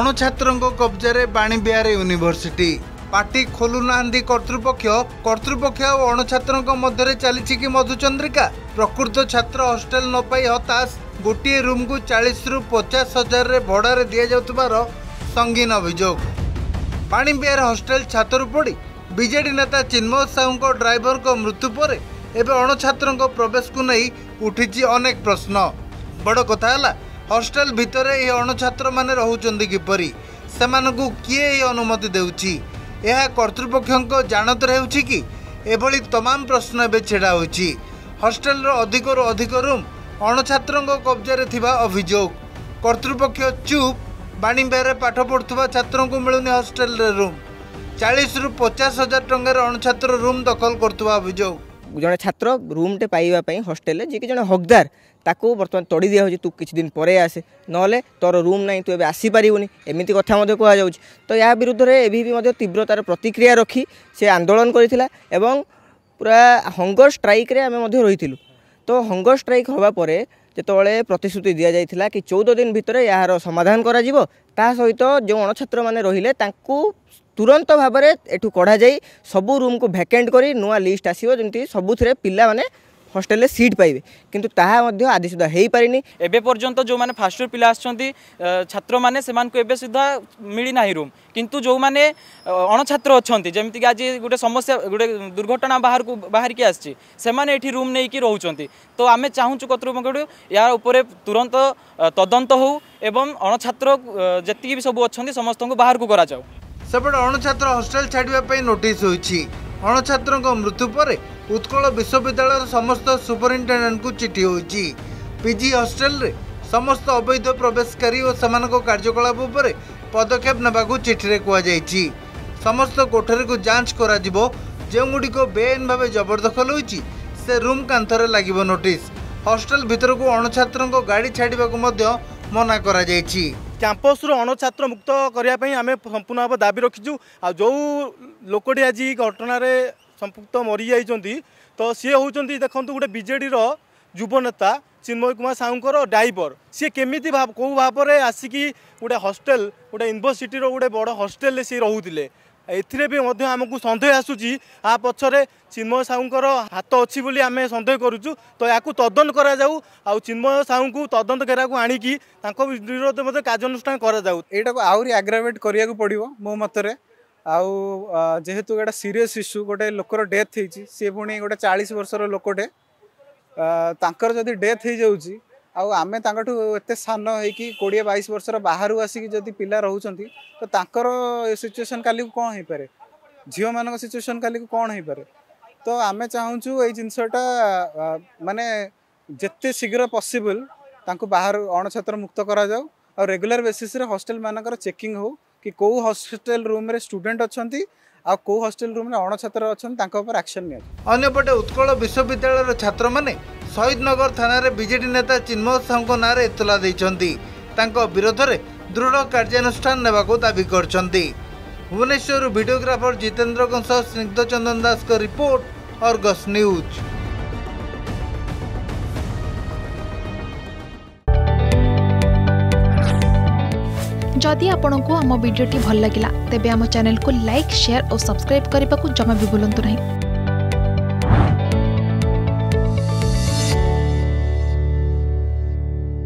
अणुछात्रों कब्जारे Vani Vihar university party खोलुना कर्तृपक्ष और अणुछात्रों मध्य चली कि मधुचंद्रिका प्रकृत छात्र हॉस्टेल न पाई हताश गोटे रूम को 40 रु 50 हजार भड़ारे दि जाउतबार संगीन अभियोग। बाणीविहार हॉस्टेल छात्र पड़ी बीजेडी नेता चिन्मय साहू ड्राइवर को मृत्यु पर एवं अणुछात्रों प्रवेश को नहीं उठी अनेक प्रश्न। बड़ कथा है हॉस्टेल भितर ये अणुछात्र माने रहुचंदी किपरि सेमानकु किए अनुमति देउछि यह कर्तृपक्ष जानत रहउछि कि एभली तमाम प्रश्न एवं छेड़ा होछि। हॉस्टेल अधिक अधिक रूम अणुछात्रों कब्जा थिबा अभियोग कर्तृपक्ष चुप। बाणीविहार पाठ पढ़ुवा छात्रों को मिलुनी हॉस्टेल रूम 40 रु 50 हजार टंकार अणुछात्र रूम दखल करथुवा अभियोग। जड़े छात्र रूम टे पाइबापी हॉस्टेल जी कि जड़े हकदार ताकू बर्तमान तोड़ी दिया तू किसी दिन पर आसे ना तोर रूम ना तू आसीपारूनी एमती कथा कहु। तो या विरुद्ध में एबी तीव्रतार प्रतिक्रिया रखी से आंदोलन करथिला एवं पूरा हंगर स्ट्राइक रे आमे रही। तो हंगर स्ट्राइक हवा परे जिते प्रतिश्रुति दि जाइथिला कि 14 दिन भितर यार समाधान करा जिवो ता सहित जो अणछात्र माने रहिले तांकू तुरंत भाव में एठू कढ़ा जाई सबू रूम को वैकेंट करी नुआ लिस्ट आसीबो जेमती सबुथिरे पिला माने हॉस्टेल रे सीट पाइबे किंतु ताहा मध्य आदि सुधा हेई पारिनी। एबे पर्यंत जो माने फर्स्ट ईयर पिला आछंती छात्र माने सेमान को एबे सुधा मिली नाही रूम किंतु जो माने अणछात्र अछंती जेमती कि आज गोटे समस्या गोटे दुर्घटना बाहर की आछि सेमाने एठी रूम नै कि रहउचंती। तो आमे चाहूछु कर्तृपक्ष यार ऊपर तुरंत तदंत हो एवं अणछात्र जति भी सब अछंती समस्त को बाहर को करा जाऊ। सेपटे अणुछात्र हॉस्टेल छाड़िया नोटिस होइछि। अणुछात्रों मृत्यु पर उत्कल विश्वविद्यालय समस्त सुपरिटेडेंट को चिठी होइछि। पीजी हॉस्टेल रे समस्त अवैध प्रवेशकारी और सेमानक कार्यकलाप पर पदक्षेप नेबाकू चिठी रे कुआ जाइछि। समस्त कोठरी को जांच करा जिवो जेउगुडी को बेआईन भाव जबरदखल होइछि से रूम कांथरे लागिवो नोटिस। हॉस्टेल भीतर को अणुछात्रों गाड़ी छाड़िबाकू मध्य मना करा जाइछि। कैंपस रु अणुछात्र मुक्त करने आम संपूर्ण भाव दाबी रखीचु। आ जो लोकटी आज घटन संपुक्त मरी जाइंट तो सी होती देखो गोटे बीजेडी युव नेता चिन्मय कुमार साहूर ड्राइवर सी केमी भाव कौ भाव में आसिकी गोटे हॉस्टेल गोटे यूनिवर्सिटी गोटे बड़ हॉस्टेल सी रोते एथिरे भी आमको सन्देह आसूची आ पछरे चिन्मय साहूर हाथ अच्छी बोली आम सन्देह करुचु। तो या तदंत करा जाऊ आ चिन्मय साहू को तदंत करा आणिकी विरोध में कार्यानुष्ठान करा जाऊ। एटा को आउरी एग्रावेट करिया को पड़िबो मो मतरे। आउ जेहेतु गोटे सीरीयस इश्यू गोटे लोकर डेथ होती सी पुणी गोटे 40 वर्षर लोकटे तांकर जदि डेथ हो जाऊँगी आमे तांकठू एते सान होइकी 20-22 वर्षर बाहर आसिकी जदि पिला रहउचंती तो तांकर सिचुएशन काली को कौन हो पारे झील मान सिचुएशन काली को कौन हो पारे। तो आमे चाहूँ ये जिनसटा माने जिते शीघ्र पॉसिबल तांको बाहर अणछात्र मुक्त करा जाऊ और रेगुलर बेसिस रे हॉस्टेल मानकर चेकिंग हो कि कौ हॉस्टेल रूम रे स्टूडेंट अछंती आ कौ हॉस्टेल रूम रे अणछात्र अछंती तांको ऊपर एक्शन निया। अन्यपटे उत्कल विश्वविद्यालय छात्र माने शहीदनगर थाना रे बीजेडी नेता चिन्मय साहू नारे एतला दैछंती तांको विरोध रे दृढ़ कार्यानुष्ठान नेबाको दाबी करछंती। भुवनेश्वर वीडियोग्राफर जितेंद्र कंस स्निग्ध चंदन दास का रिपोर्ट अर्गस न्यूज। जदि आपंक आम भिडी भल लगा तेब आम चैनल को लाइक शेयर और सब्सक्राइब करने को जमा भी भूलु नहीं।